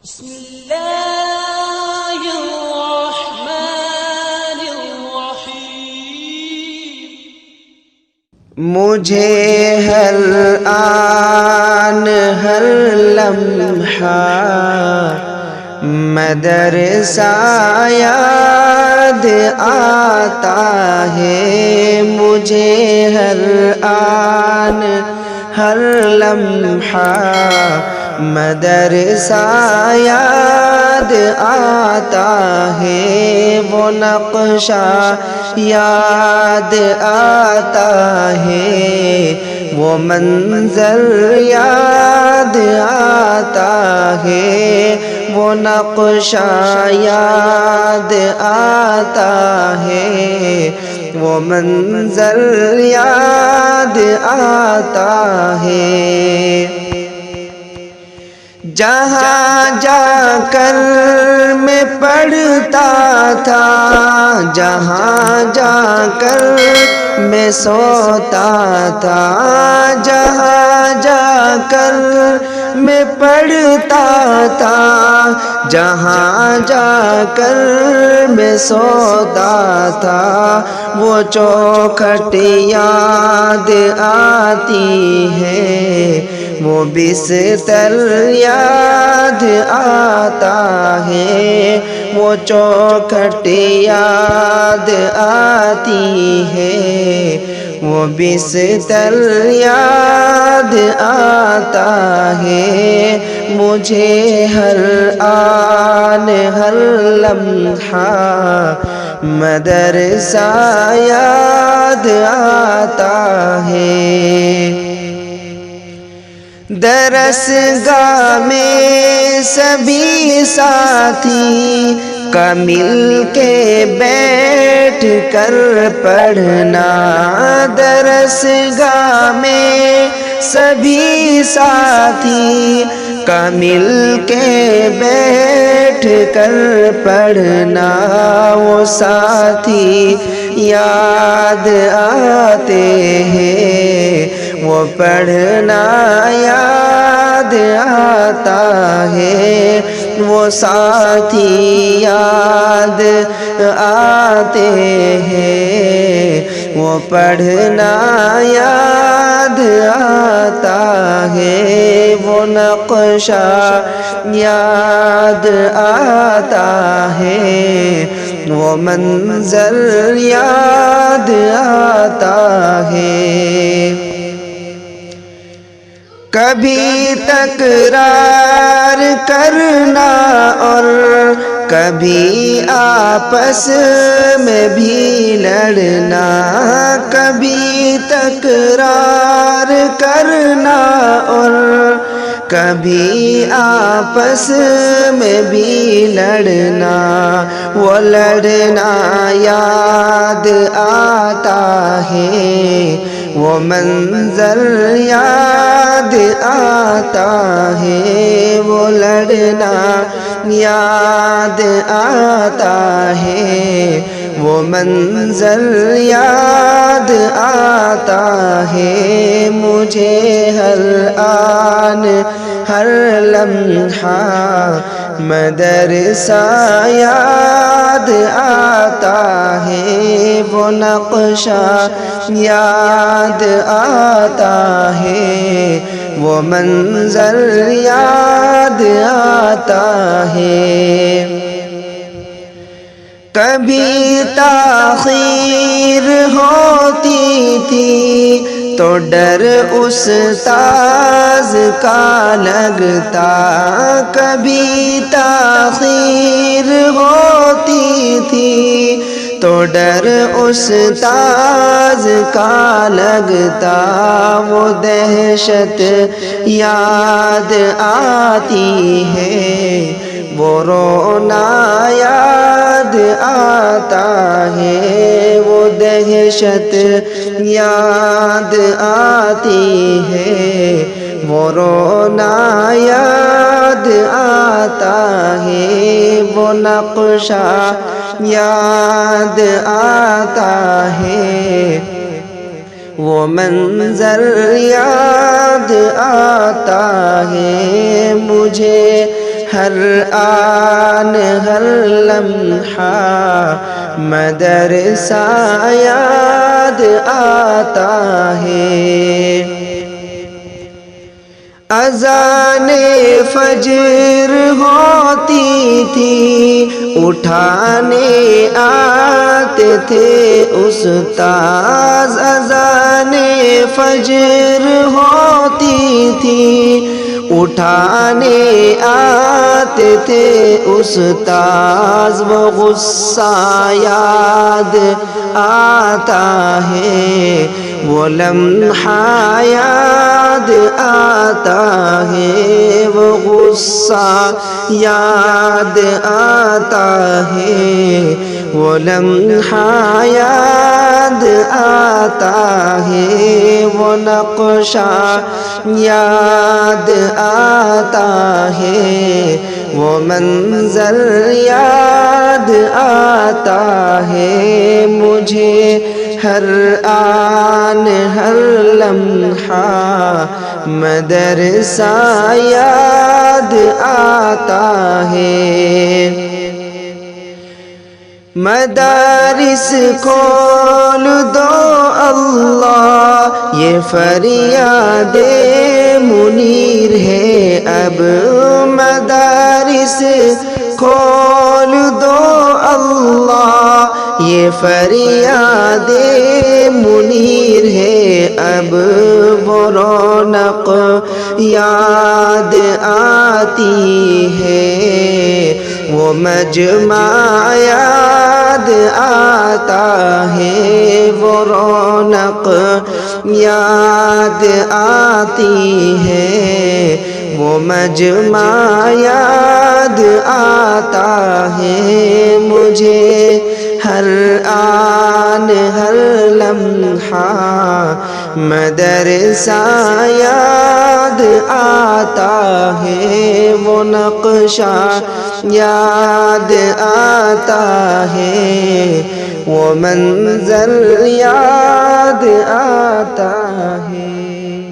بسم اللہ الرحمن الرحیم۔ مجھے ہر آن ہر لمحہ مدرسہ یاد آتا ہے، مجھے ہر آن ہر لمحہ مدرسہ یاد آتا ہے، وہ نقشہ یاد آتا ہے، وہ منظر یاد آتا ہے، وہ نقشہ یاد آتا ہے، وہ منظر یاد آتا ہے۔ جہاں جا کر میں پڑھتا تھا، جہاں جا کر میں سوتا تھا، جہاں جا کر میں پڑھتا تھا، جہاں جا کر میں سوتا تھا، وہ چوکھٹ یاد آتی ہے، وہ بستر یاد آتا ہے، وہ چوکھٹ یاد آتی ہے، وہ بستر یاد آتا ہے، مجھے ہر آن ہر لمحہ مدرسہ یاد آتا ہے۔ درسگاہ میں سبھی ساتھی کا مل کے بیٹھ کر پڑھنا، درسگاہ میں سبھی ساتھی کا مل کے بیٹھ کر پڑھنا، وہ ساتھی یاد آتے ہیں، وہ پڑھنا یاد آتا ہے، وہ ساتھی یاد آتے ہیں، وہ پڑھنا یاد آتا ہے، وہ نقشہ یاد آتا ہے، وہ منظر یاد آتا ہے۔ کبھی تکرار کرنا اور کبھی آپس میں بھی لڑنا، کبھی تکرار کرنا اور کبھی آپس میں بھی لڑنا، وہ لڑنا یاد آتا ہے، وہ منظر یاد آتا ہے، وہ لڑنا یاد آتا ہے، وہ منظر یاد آتا ہے، مجھے ہر آن ہر لمحہ مدرسہ یاد آتا ہے، وہ نقشہ یاد آتا ہے، وہ منظر یاد آتا ہے۔ کبھی تاخیر ہوتی تھی تو ڈر استاذ کا لگتا، کبھی تاخیر ہوتی تھی تو ڈر استاذ کا لگتا، وہ دہشت یاد آتی ہے، وہ رونا یاد آتا ہے، وہ دہشت یاد آتی ہے، وہ رونا یاد آتا ہے، وہ نقشہ یاد آتا ہے، وہ منظر یاد آتا ہے، مجھے ہر آن ہر لمحہ مدرسہ یاد آتا ہے۔ اذان فجر ہوتی تھی اٹھانے آتے تھے استاذ، اذان فجر ہوتی تھی اٹھانے آتے تھے استاذ، وہ غصہ یاد آتا ہے، وہ لمحہ یاد آتا ہے، وہ غصہ یاد آتا ہے، وہ لمحہ یاد آتا ہے، وہ نقشہ یاد آتا ہے، وہ منظر یاد آتا ہے، مجھے ہر آن ہر لمحہ مدرسہ یاد آتا ہے۔ مدارس کھول دو اللہ یہ فریاد منیر ہے اب، مدارس کھول دو اللہ یہ فریاد منیر ہے اب، وہ رونق یاد آتی ہے، وہ مجمع یاد آتا ہے، وہ رونق یاد آتی ہے، وہ مجمع یاد آتا ہے، مجھے ہر آن ہر لمحہ مدرسہ یاد آتا ہے، وہ نقشہ یاد آتا ہے، وہ منظر یاد آتا ہے۔